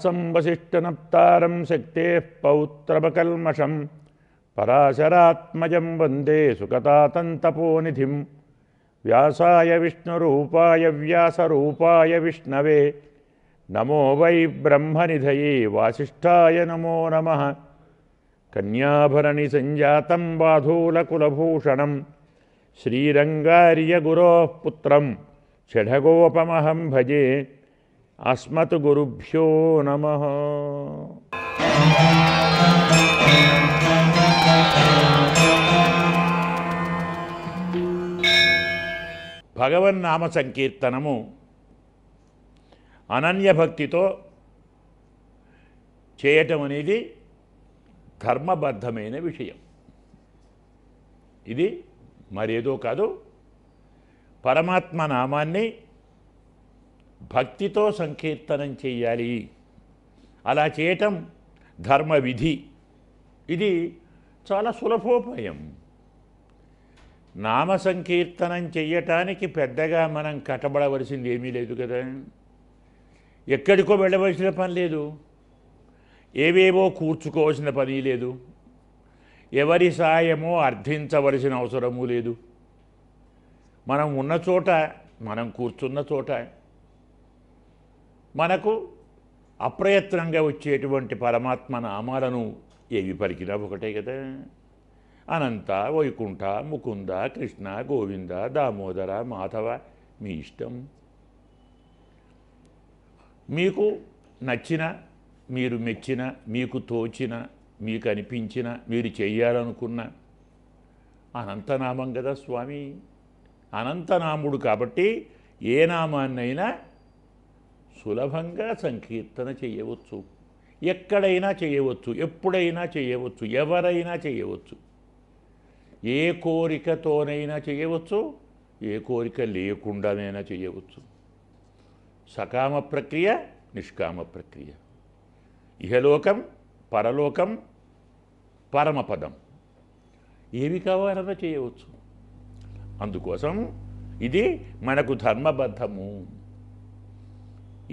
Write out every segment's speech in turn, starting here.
వ్యాసం వసిష్ఠనప్తారం శక్తేః పౌత్రమకల్మషం పరాశరాత్మజం వందే సుకతాతం తపోనిధిం వ్యాసాయ విష్ణురూపాయ వ్యాసరూపాయ విష్ణవే నమో వై బ్రహ్మనిధయే వాసిష్ఠాయ నమో నమః కన్యాభరణి సంజాతం బాధూలకులభూషణం శ్రీరంగార్యగురోః పుత్రం షఢగోపమహం భజే అస్మత్ గురుభ్యో నమః. భగవన్నామ సంకీర్తనము అనన్యభక్తితో చేయటం అనేది ధర్మబద్ధమైన విషయం. ఇది మరేదో కాదు, పరమాత్మ నామాన్ని భక్తితో సంకీర్తనం చేయాలి. అలా చేయటం ధర్మ విధి. ఇది చాలా సులభోపాయం. నామ సంకీర్తనం చెయ్యటానికి పెద్దగా మనం కట్టబడవలసింది ఏమీ లేదు కదా. ఎక్కడికో వెళ్ళవలసిన పని లేదు, ఏవేవో కూర్చుకోవాల్సిన పని లేదు, ఎవరి సాయమో అర్థించవలసిన అవసరము లేదు. మనం ఉన్న చోట, మనం కూర్చున్న చోట మనకు అప్రయత్నంగా వచ్చేటువంటి పరమాత్మ నామాలను ఏవి పలికినా ఒకటే కదా. అనంత, వైకుంఠ, ముకుంద, కృష్ణ, గోవింద, దామోదర, మాధవ, మీ ఇష్టం. మీకు నచ్చిన, మీరు మెచ్చిన, మీకు తోచిన, మీకు అనిపించిన, మీరు చెయ్యాలనుకున్న అనంతనామం కదా స్వామి. అనంతనాముడు కాబట్టి ఏ నామాన్నైనా సులభంగా సంకీర్తన చేయవచ్చు, ఎక్కడైనా చేయవచ్చు, ఎప్పుడైనా చేయవచ్చు, ఎవరైనా చేయవచ్చు. ఏ కోరికతోనైనా చేయవచ్చు, ఏ కోరిక లేకుండానైనా చేయవచ్చు. సకామ ప్రక్రియ, నిష్కామ ప్రక్రియ, ఇహలోకం, పరలోకం, పరమపదం, ఏవి కావాలన్నా చేయవచ్చు. అందుకోసం ఇది మనకు ధర్మబద్ధము,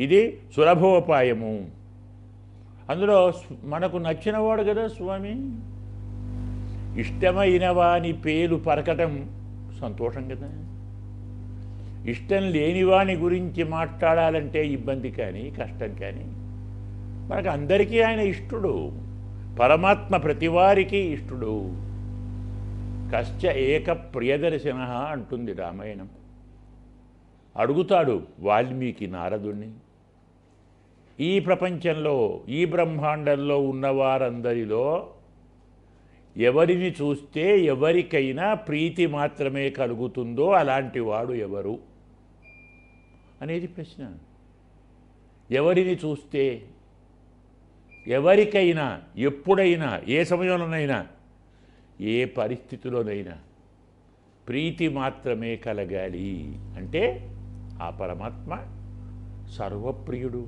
ఇది సులభోపాయము. అందులో మనకు నచ్చినవాడు కదా స్వామి. ఇష్టమైన వాని పేరు పలకటం సంతోషం కదా. ఇష్టం లేని వాని గురించి మాట్లాడాలంటే ఇబ్బంది కానీ కష్టం కానీ, మనకు అందరికీ ఆయన ఇష్టుడు. పరమాత్మ ప్రతివారికి ఇష్టుడు. కశ్చ ఏక ప్రియదర్శన అంటుంది రామాయణం. అడుగుతాడు వాల్మీకి నారదుణ్ణి, ఈ ప్రపంచంలో, ఈ బ్రహ్మాండంలో ఉన్నవారందరిలో ఎవరిని చూస్తే ఎవరికైనా ప్రీతి మాత్రమే కలుగుతుందో అలాంటి వాడు ఎవరు అనేది ప్రశ్న. ఎవరిని చూస్తే, ఎవరికైనా, ఎప్పుడైనా, ఏ సమయంలోనైనా, ఏ పరిస్థితిలోనైనా ప్రీతి మాత్రమే కలగాలి అంటే ఆ పరమాత్మ సర్వప్రియుడు,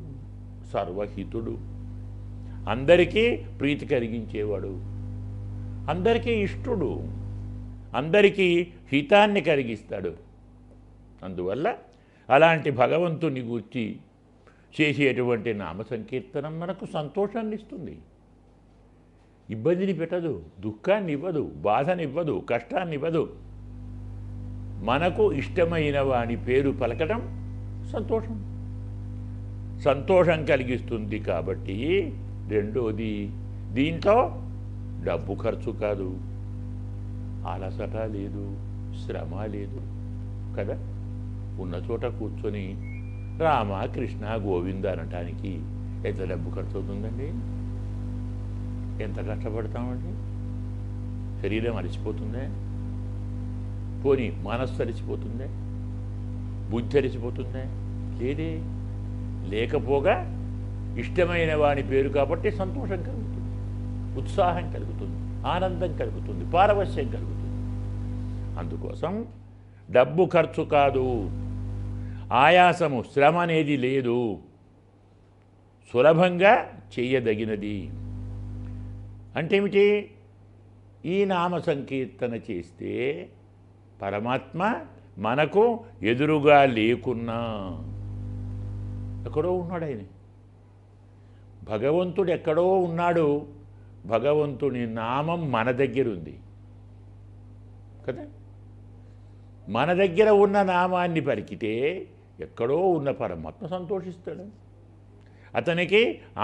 సర్వహితుడు, అందరికీ ప్రీతి కలిగించేవాడు, అందరికీ ఇష్టుడు, అందరికీ హితాన్ని కలిగిస్తాడు. అందువల్ల అలాంటి భగవంతుని గూర్చి చేసేటువంటి నామ సంకీర్తనం మనకు సంతోషాన్ని ఇస్తుంది. ఇబ్బందిని పెట్టదు, దుఃఖాన్ని ఇవ్వదు, బాధనివ్వదు, కష్టాన్ని ఇవ్వదు. మనకు ఇష్టమైన వాని పేరు పలకడం సంతోషం, సంతోషం కలిగిస్తుంది. కాబట్టి రెండోది, దీంట్లో డబ్బు ఖర్చు కాదు, అలసట లేదు, శ్రమ లేదు కదా. ఉన్న చోట కూర్చొని రామ, కృష్ణ, గోవింద అనటానికి ఎంత డబ్బు ఖర్చు అవుతుందండి? ఎంత కష్టపడతామండి? శరీరం అలసిపోతుందే, పోనీ మనస్సు అలసిపోతుందే, బుద్ధి అలసిపోతుందే? లేదే. లేకపోగా ఇష్టమైన వాని పేరు కాబట్టి సంతోషం కలుగుతుంది, ఉత్సాహం కలుగుతుంది, ఆనందం కలుగుతుంది, పారవశ్యం కలుగుతుంది. అందుకోసం డబ్బు ఖర్చు కాదు, ఆయాసము, శ్రమ అనేది లేదు, సులభంగా చేయదగినది. అంటే ఏమిటి? ఈ నామ సంకీర్తన చేస్తే పరమాత్మ మనకు ఎదురుగా లేకున్నా ఎక్కడో ఉన్నాడు ఆయన, భగవంతుడు ఎక్కడో ఉన్నాడు, భగవంతుని నామం మన దగ్గర ఉంది కదా. మన దగ్గర ఉన్న నామాన్ని పలికితే ఎక్కడో ఉన్న పరమాత్మ సంతోషిస్తాడు, అతనికి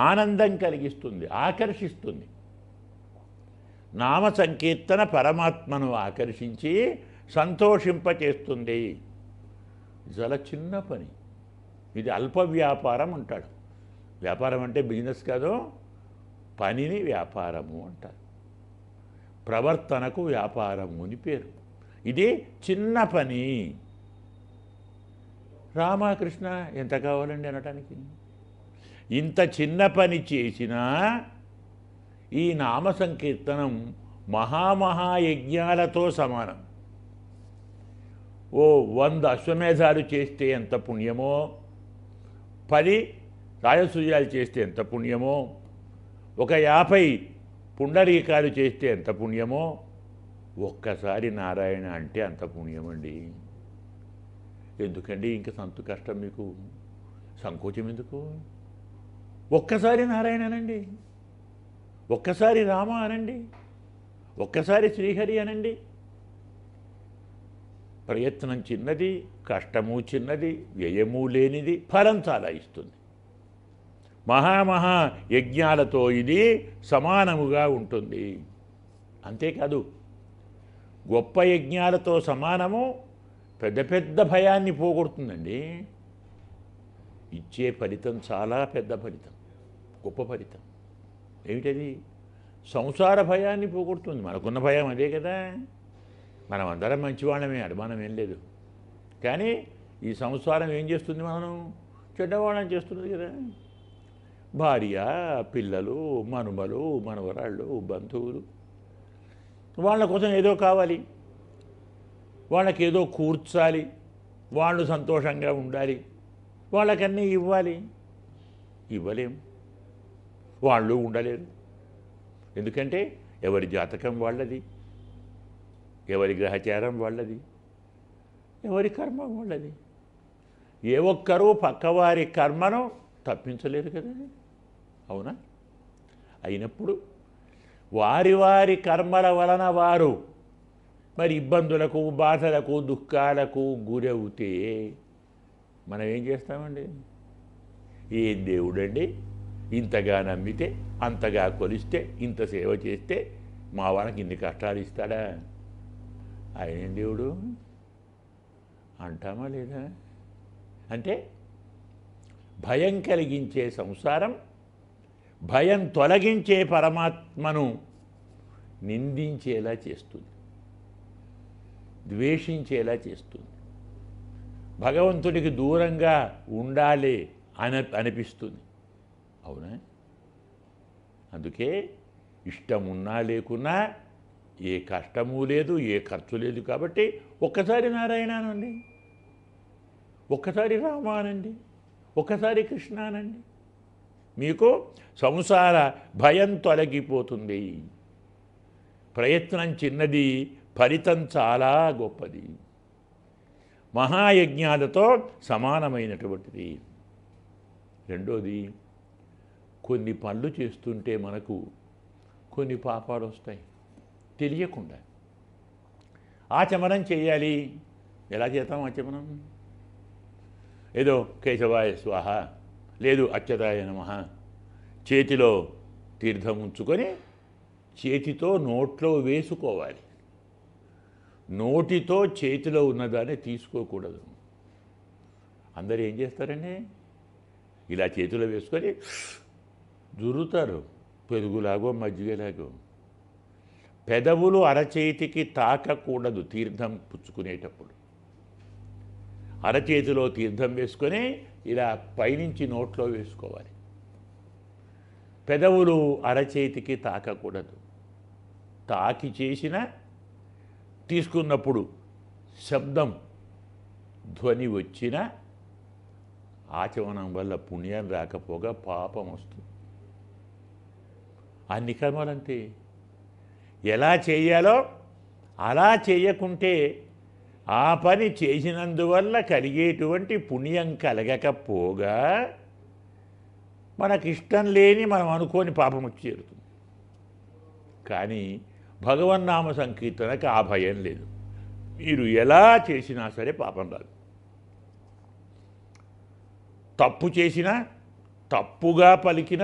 ఆనందం కలిగిస్తుంది, ఆకర్షిస్తుంది. నామ సంకీర్తన పరమాత్మను ఆకర్షించి సంతోషింపచేస్తుంది. చాలా చిన్న పని ఇది, అల్ప వ్యాపారం అంటాడు. వ్యాపారం అంటే బిజినెస్ కాదు, పనిని వ్యాపారము అంటారు. ప్రవర్తనకు వ్యాపారము అని పేరు. ఇది చిన్న పని. రామకృష్ణ ఎంత కావాలండి అనటానికి? ఇంత చిన్న పని చేసినా ఈ నామ సంకీర్తనం మహామహాయజ్ఞాలతో సమానం. ఓ 100 అశ్వమేధాలు చేస్తే ఎంత పుణ్యమో, 10 రాజసూయాలు చేస్తే ఎంత పుణ్యమో, ఒక 50 పుండరీకాలు చేస్తే ఎంత పుణ్యమో, ఒక్కసారి నారాయణ అంటే అంత పుణ్యమండి. ఎందుకండి ఇంక కష్టం మీకు, సంకోచం ఎందుకు? ఒక్కసారి నారాయణ అనండి, ఒక్కసారి రామ అనండి, ఒక్కసారి శ్రీహరి అనండి. ప్రయత్నం చిన్నది, కష్టము చిన్నది, వ్యయము లేనిది, ఫలం చాలా ఇస్తుంది. మహామహా యజ్ఞాలతో ఇది సమానముగా ఉంటుంది. అంతేకాదు, గొప్ప యజ్ఞాలతో సమానము పెద్ద పెద్ద భయాన్ని పోగొడుతుందండి. ఇచ్చే ఫలితం చాలా పెద్ద ఫలితం, గొప్ప ఫలితం. ఏమిటది? సంసార భయాన్ని పోగొడుతుంది. మనకున్న భయం అదే కదా. మనం అందరం మంచివాళ్ళమే, అనుమానం ఏం లేదు. కానీ ఈ సంసారం ఏం చేస్తుంది? మనం చెడ్డవాళ్ళని చేస్తుంది కదా. భార్య, పిల్లలు, మనుమలు, మనవరాళ్ళు, బంధువులు, వాళ్ళ కోసం ఏదో కావాలి, వాళ్ళకి ఏదో కూర్చాలి, వాళ్ళు సంతోషంగా ఉండాలి, వాళ్ళకన్నీ ఇవ్వాలి. ఇవ్వలేం, వాళ్ళు ఉండలేరు. ఎందుకంటే ఎవరి జాతకం వాళ్ళది, ఎవరి గ్రహచారం వాళ్ళది, ఎవరి కర్మ వాళ్ళది. ఏ ఒక్కరూ పక్కవారి కర్మను తప్పించలేరు కదా. అవునా? అయినప్పుడు వారి వారి కర్మల వలన వారు మరి ఇబ్బందులకు, బాధలకు, దుఃఖాలకు గురవుతే మనం ఏం చేస్తామండి? ఏం దేవుడండి, ఇంతగా నమ్మితే, అంతగా కొలిస్తే, ఇంత సేవ చేస్తే మా వాళ్ళకి ఇన్ని కష్టాలు ఇస్తాడా? ఆయన దేవుడు అంటామా లేదా? అంటే భయం కలిగించే సంసారం భయం తొలగించే పరమాత్మను నిందించేలా చేస్తుంది, ద్వేషించేలా చేస్తుంది, భగవంతుడికి దూరంగా ఉండాలి అనిపిస్తుంది. అవునా? అందుకే ఇష్టం ఉన్నా లేకున్నా ఏ కష్టము లేదు, ఏ ఖర్చు లేదు. కాబట్టి ఒక్కసారి నారాయణ అనండి, ఒక్కసారి రామ అనండి, ఒక్కసారి కృష్ణ అనండి. మీకు సంసార భయం తొలగిపోతుంది. ప్రయత్నం చిన్నది, ఫలితం చాలా గొప్పది, మహాయజ్ఞాలతో సమానమైనటువంటిది. రెండోది, కొన్ని పనులు చేస్తుంటే మనకు కొన్ని పాపాలు వస్తాయి తెలియకుండా. ఆచమనం చేయాలి. ఎలా చేస్తాం ఆచమనం? ఏదో కేశవాయ స్వాహ, లేదు అచ్యుతాయ నమః, చేతిలో తీర్థం ఉంచుకొని చేతితో నోట్లో వేసుకోవాలి. నోటితో చేతిలో ఉన్నదాన్ని తీసుకోకూడదు. అందరూ ఏం చేస్తారండి? ఇలా చేతిలో వేసుకొని జురుతారు, పెరుగులాగో మజ్జిగలాగో. పెదవులు అరచేతికి తాకకూడదు తీర్థం పుచ్చుకునేటప్పుడు. అరచేతిలో తీర్థం వేసుకొని ఇలా పైనుంచి నోట్లో వేసుకోవాలి. పెదవులు అరచేతికి తాకకూడదు. తాకి చేసిన తీసుకున్నప్పుడు శబ్దం, ధ్వని వచ్చిన ఆచమనం వల్ల పుణ్యం రాకపోగా పాపం వస్తుంది. అన్ని కర్మలంతే. ఎలా చేయాలో అలా చేయకుంటే ఆ పని చేసినందువల్ల కలిగేటువంటి పుణ్యం కలగకపోగా మనకిష్టం లేని మనం అనుకోని పాపం వచ్చి చేరుతుంది. కానీ భగవన్నామ సంకీర్తనకి ఆ భయం లేదు. మీరు ఎలా చేసినా సరే పాపం రాదు. తప్పు చేసినా, తప్పుగా పలికిన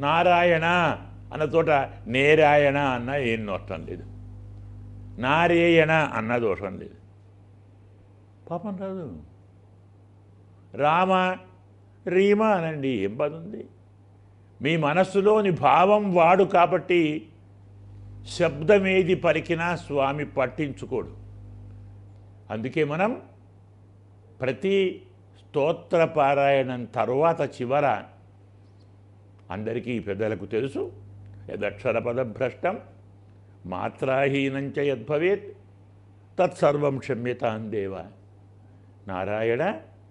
నారాయణ అన్న చోట నేరాయణ అన్న ఏం నష్టం లేదు, నారేయణ అన్న దోషం లేదు, పాపం రాదు. రామ రీమ అనండి, ఏం బాధ ఉంది? మీ మనస్సులోని భావం వాడు కాబట్టి శబ్దమేది పలికినా స్వామి పట్టించుకోడు. అందుకే మనం ప్రతి స్తోత్ర పారాయణం తరువాత చివర అందరికీ పెద్దలకు తెలుసు, యదక్షర పదభ్రష్టం మాత్రాహీనంచ యద్భవేత్ తత్సర్వం క్షమ్యతాం దేవ నారాయణ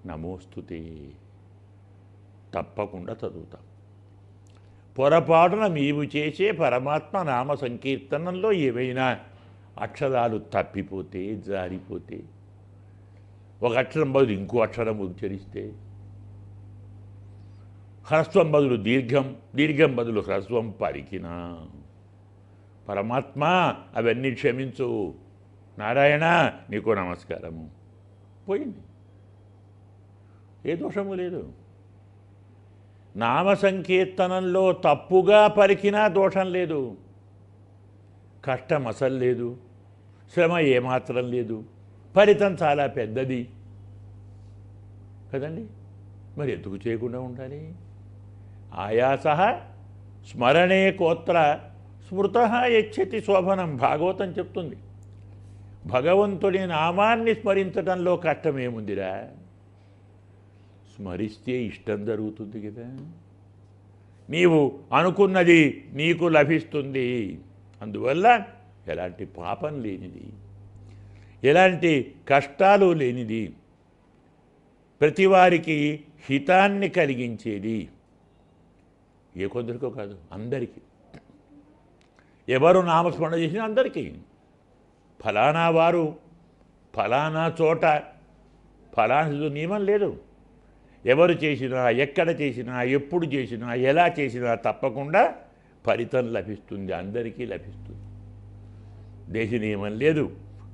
నమోస్తుతే. తప్పకుండా చదువుతాం. పొరపాటున నీవు చేసే పరమాత్మ నామ సంకీర్తనంలో ఏవైనా అక్షరాలు తప్పిపోతే, జారిపోతే, ఒక అక్షరం బదులు ఇంకో అక్షరం ఉచ్చరిస్తే, హ్రస్వం బదులు దీర్ఘం, దీర్ఘం బదులు హ్రస్వం పలికినా, పరమాత్మ అవన్నీ క్షమించు, నారాయణ నీకు నమస్కారము, పోయింది. ఏ దోషము లేదు. నామ సంకీర్తనంలో తప్పుగా పలికినా దోషం లేదు, కష్టం అసలు లేదు, శ్రమ ఏమాత్రం లేదు, ఫలితం చాలా పెద్దది కదండి. మరి ఎందుకు చేయకుండా ఉండాలి? ఆయాస స్మరణే కోత్ర స్మృత యచ్చతి శోభనం, భాగవతం చెప్తుంది. భగవంతుడి నామాన్ని స్మరించడంలో కష్టమేముందిరా? స్మరిస్తే ఇష్టం జరుగుతుంది కదా, నీవు అనుకున్నది నీకు లభిస్తుంది. అందువల్ల ఎలాంటి పాపం లేనిది, ఎలాంటి కష్టాలు లేనిది, ప్రతివారికి హితాన్ని కలిగించేది, ఏ కొందరికో కాదు అందరికీ. ఎవరు నామస్మరణ చేసినా అందరికీ. ఫలానా వారు ఫలానా చోట ఫలానా నియమం లేదు. ఎవరు చేసినా, ఎక్కడ చేసినా, ఎప్పుడు చేసినా, ఎలా చేసినా తప్పకుండా ఫలితం లభిస్తుంది, అందరికీ లభిస్తుంది. దేశ నియమం లేదు,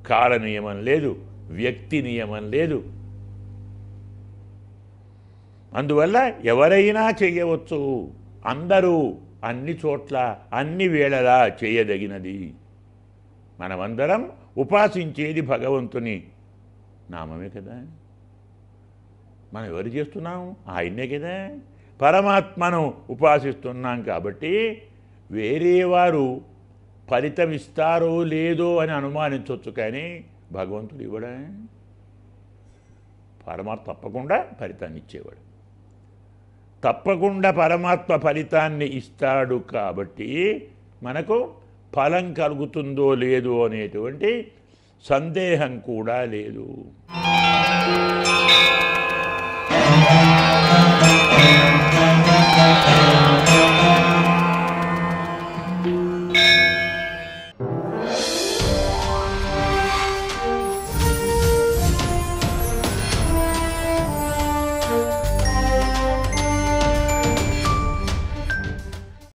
కాల నియమం లేదు, వ్యక్తి నియమం లేదు. అందువల్ల ఎవరైనా చేయవచ్చు, అందరూ అన్ని చోట్ల అన్ని వేళలా చేయదగినది. మనమందరం ఉపాసించేది భగవంతుని నామమే కదా. మనం ఎవరు చేస్తున్నాం? ఆయన్నే కదా, పరమాత్మను ఉపాసిస్తున్నాం. కాబట్టి వేరే వారు ఫలితం ఇస్తారో లేదో అని అనుమానించవచ్చు, కానీ భగవంతుడు ఇవ్వడా? పరమాత్మ తప్పకుండా ఫలితాన్ని ఇచ్చేవాడు, తప్పకుండా పరమాత్మ ఫలితాన్ని ఇస్తాడు. కాబట్టి మనకు ఫలం కలుగుతుందో లేదో అనేటువంటి సందేహం కూడా లేదు.